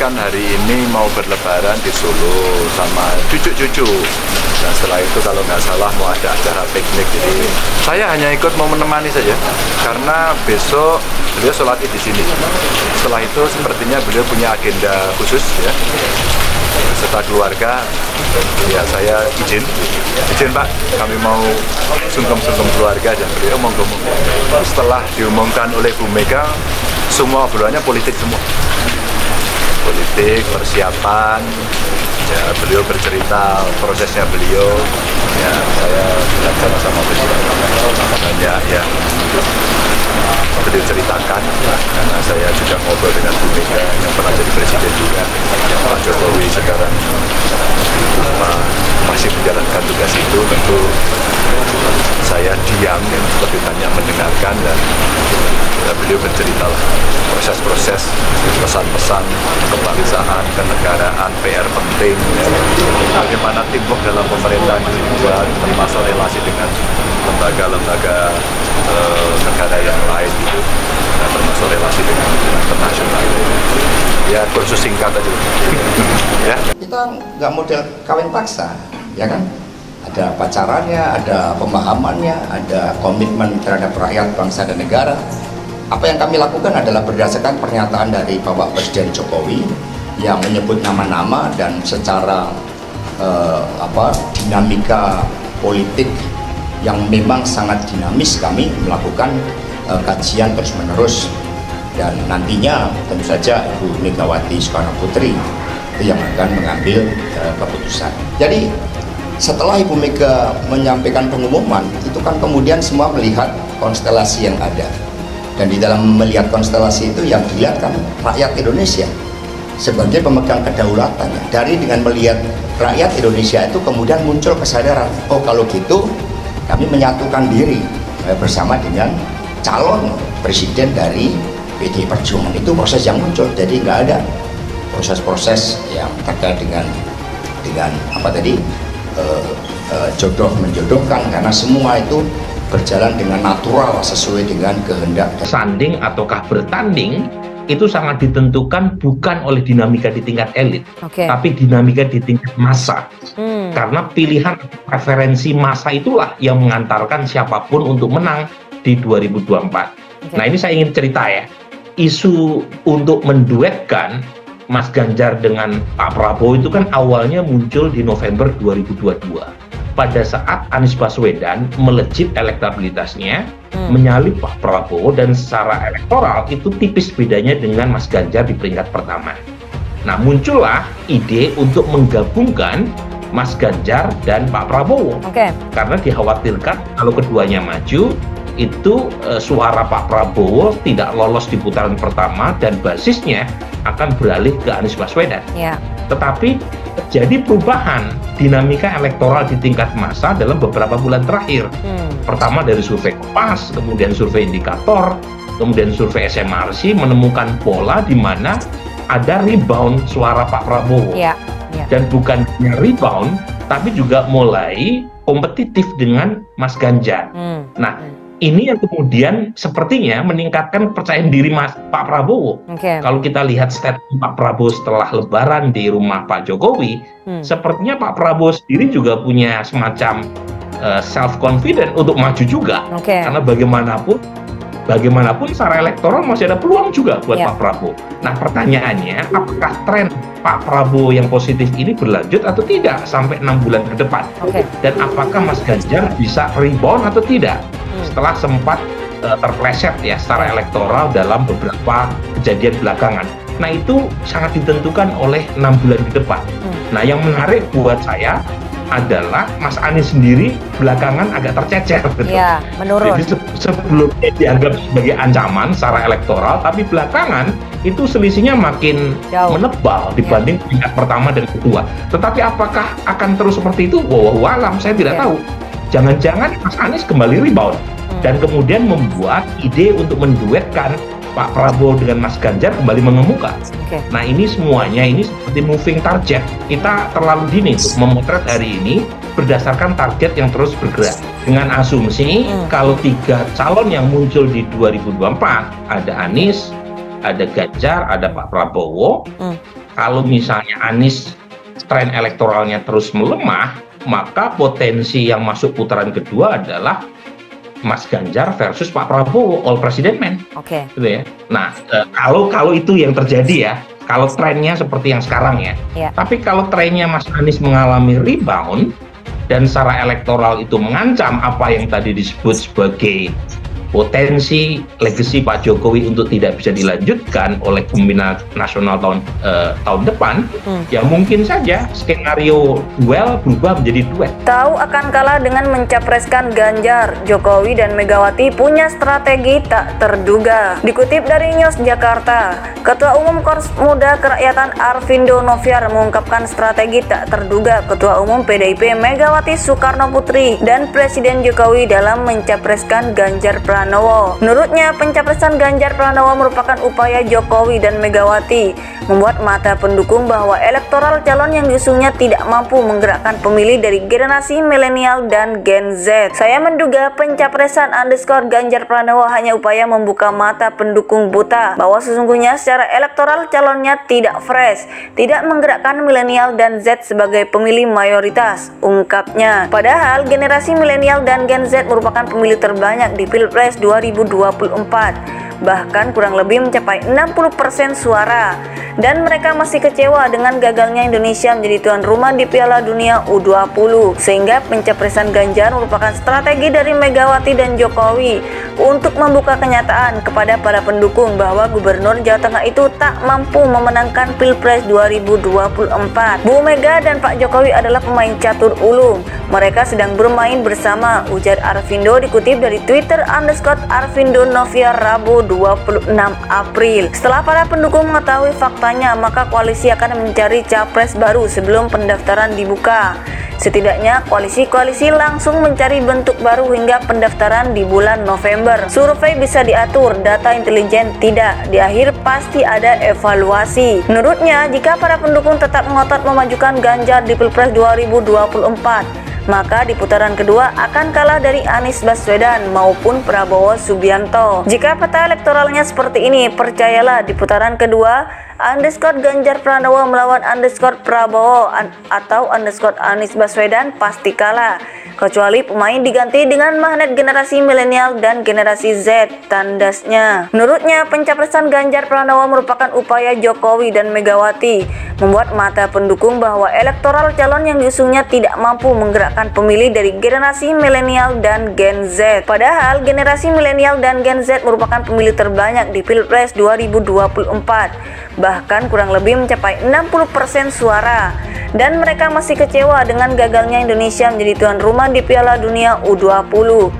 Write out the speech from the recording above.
kan hari ini mau berlebaran di Solo sama cucu-cucu. Dan setelah itu kalau nggak salah mau ada acara piknik. Jadi saya hanya ikut mau menemani saja karena besok beliau sholat Id di sini. Setelah itu sepertinya beliau punya agenda khusus ya. Beserta keluarga, ya saya izin Pak, kami mau sungkem-sungkem keluarga dan beliau monggo. Setelah diumumkan oleh Bu Mega, semua obrolannya politik semua. Politik, persiapan, ya beliau bercerita prosesnya beliau, ya saya belajar sama beliau banyak ya beliau ceritakan, karena saya juga ngobrol dengan Bu Mega yang pernah jadi presiden juga, Pak Jokowi sekarang masih menjalankan tugas itu, tentu saya diam ya, lebih banyak mendengarkan dan ya, beliau bercerita proses-proses, pesan-pesan kebangsaan, kenegaraan, PR penting, ya. Bagaimana teamwork dalam pemerintahan dibuat, termasuk relasi dengan lembaga-lembaga negara yang lain gitu, nah, termasuk relasi dengan internasional. Ya kursus singkat aja. Ya. Kita nggak model kawin paksa, ya kan? Ada pacarannya, ada pemahamannya, ada komitmen terhadap rakyat, bangsa dan negara. Apa yang kami lakukan adalah berdasarkan pernyataan dari Bapak Presiden Jokowi yang menyebut nama-nama dan secara dinamika politik yang memang sangat dinamis, kami melakukan kajian terus-menerus dan nantinya tentu saja Ibu Megawati Soekarno Putri itu yang akan mengambil keputusan. Jadi setelah Ibu Mega menyampaikan pengumuman, itu kan kemudian semua melihat konstelasi yang ada. Dan di dalam melihat konstelasi itu yang dilihat kan rakyat Indonesia sebagai pemegang kedaulatannya. Dari dengan melihat rakyat Indonesia itu kemudian muncul kesadaran, oh kalau gitu kami menyatukan diri bersama dengan calon presiden dari PDI Perjuangan. Itu proses yang muncul. Jadi nggak ada proses-proses yang terkait dengan apa tadi jodoh menjodohkan, karena semua itu berjalan dengan natural sesuai dengan kehendak. Sanding ataukah bertanding itu sangat ditentukan bukan oleh dinamika di tingkat elit, tapi dinamika di tingkat massa. Karena pilihan preferensi massa itulah yang mengantarkan siapapun untuk menang di 2024. Nah ini saya ingin cerita ya, isu untuk menduetkan Mas Ganjar dengan Pak Prabowo itu kan awalnya muncul di November 2022. Pada saat Anies Baswedan melejit elektabilitasnya, menyalip Pak Prabowo, dan secara elektoral itu tipis bedanya dengan Mas Ganjar di peringkat pertama. Nah muncullah ide untuk menggabungkan Mas Ganjar dan Pak Prabowo, karena dikhawatirkan kalau keduanya maju, itu suara Pak Prabowo tidak lolos di putaran pertama dan basisnya akan beralih ke Anies Baswedan. Tetapi terjadi perubahan dinamika elektoral di tingkat massa dalam beberapa bulan terakhir. Pertama dari survei Kompas, kemudian survei Indikator, kemudian survei SMRC menemukan pola di mana ada rebound suara Pak Prabowo. Dan bukan hanya rebound, tapi juga mulai kompetitif dengan Mas Ganjar. Nah, ini yang kemudian sepertinya meningkatkan kepercayaan diri Pak Prabowo. Kalau kita lihat statement Pak Prabowo setelah Lebaran di rumah Pak Jokowi, sepertinya Pak Prabowo sendiri juga punya semacam self confident untuk maju juga. Karena bagaimanapun secara elektoral masih ada peluang juga buat Pak Prabowo. Nah pertanyaannya, apakah tren Pak Prabowo yang positif ini berlanjut atau tidak sampai 6 bulan ke depan? Dan apakah Mas Ganjar bisa rebound atau tidak setelah sempat terpleset ya secara elektoral dalam beberapa kejadian belakangan? Nah itu sangat ditentukan oleh 6 bulan ke depan. Nah yang menarik buat saya adalah Mas Anies sendiri belakangan agak tercecer gitu. Menurun. Jadi sebelumnya dianggap sebagai ancaman secara elektoral, tapi belakangan itu selisihnya makin menebal dibanding tingkat pertama dan kedua. Tetapi apakah akan terus seperti itu? Wallahu alam, saya tidak tahu. Jangan-jangan Mas Anies kembali rebound dan kemudian membuat ide untuk menduetkan Pak Prabowo dengan Mas Ganjar kembali mengemuka. Nah ini semuanya ini seperti moving target. Kita terlalu dini untuk memotret hari ini berdasarkan target yang terus bergerak. Dengan asumsi kalau 3 calon yang muncul di 2024, ada Anies, ada Ganjar, ada Pak Prabowo, kalau misalnya Anies tren elektoralnya terus melemah, maka potensi yang masuk putaran kedua adalah Mas Ganjar versus Pak Prabowo, all president man. Oke. Gitu ya. Nah, kalau itu yang terjadi ya, kalau trennya seperti yang sekarang ya. Tapi kalau trennya Mas Anies mengalami rebound dan secara elektoral itu mengancam apa yang tadi disebut sebagai potensi legacy Pak Jokowi untuk tidak bisa dilanjutkan oleh kepemimpinan nasional tahun depan, ya mungkin saja skenario duel berubah menjadi duet. Tahu akan kalah dengan mencapreskan Ganjar, Jokowi dan Megawati punya strategi tak terduga. Dikutip dari News Jakarta, Ketua Umum Korps Muda Kerakyatan Arvindo Noviar mengungkapkan strategi tak terduga Ketua Umum PDIP Megawati Soekarno Putri dan Presiden Jokowi dalam mencapreskan Ganjar Pranowo. Menurutnya, pencapresan Ganjar Pranowo merupakan upaya Jokowi dan Megawati membuat mata pendukung bahwa elektoral calon yang diusungnya tidak mampu menggerakkan pemilih dari generasi milenial dan Gen Z. Saya menduga pencapresan _Ganjar Pranowo hanya upaya membuka mata pendukung buta bahwa sesungguhnya secara elektoral calonnya tidak fresh, tidak menggerakkan milenial dan Z sebagai pemilih mayoritas, ungkapnya. Padahal generasi milenial dan Gen Z merupakan pemilih terbanyak di Pilpres 2024, bahkan kurang lebih mencapai 60% suara, dan mereka masih kecewa dengan gagalnya Indonesia menjadi tuan rumah di Piala Dunia U20, sehingga pencapresan Ganjar merupakan strategi dari Megawati dan Jokowi untuk membuka kenyataan kepada para pendukung bahwa Gubernur Jawa Tengah itu tak mampu memenangkan Pilpres 2024. Bu Mega dan Pak Jokowi adalah pemain catur ulung, mereka sedang bermain bersama, ujar Arvindo dikutip dari Twitter _Arvindo Noviar Rabu 26 April. Setelah para pendukung mengetahui faktanya, maka koalisi akan mencari capres baru sebelum pendaftaran dibuka. Setidaknya koalisi-koalisi langsung mencari bentuk baru hingga pendaftaran di bulan November. Survei bisa diatur, data intelijen tidak. Di akhir pasti ada evaluasi. Menurutnya, jika para pendukung tetap ngotot memajukan Ganjar di Pilpres 2024, maka di putaran kedua akan kalah dari Anies Baswedan maupun Prabowo Subianto. Jika peta elektoralnya seperti ini, percayalah di putaran kedua _Ganjar Pranowo melawan _Prabowo atau _Anies Baswedan pasti kalah, kecuali pemain diganti dengan magnet generasi milenial dan generasi Z, tandasnya. Menurutnya, pencapresan Ganjar Pranowo merupakan upaya Jokowi dan Megawati membuat mata pendukung bahwa elektoral calon yang diusungnya tidak mampu menggerakkan pemilih dari generasi milenial dan Gen Z. Padahal generasi milenial dan Gen Z merupakan pemilih terbanyak di Pilpres 2024, bahkan kurang lebih mencapai 60% suara, dan mereka masih kecewa dengan gagalnya Indonesia menjadi tuan rumah di Piala Dunia U20.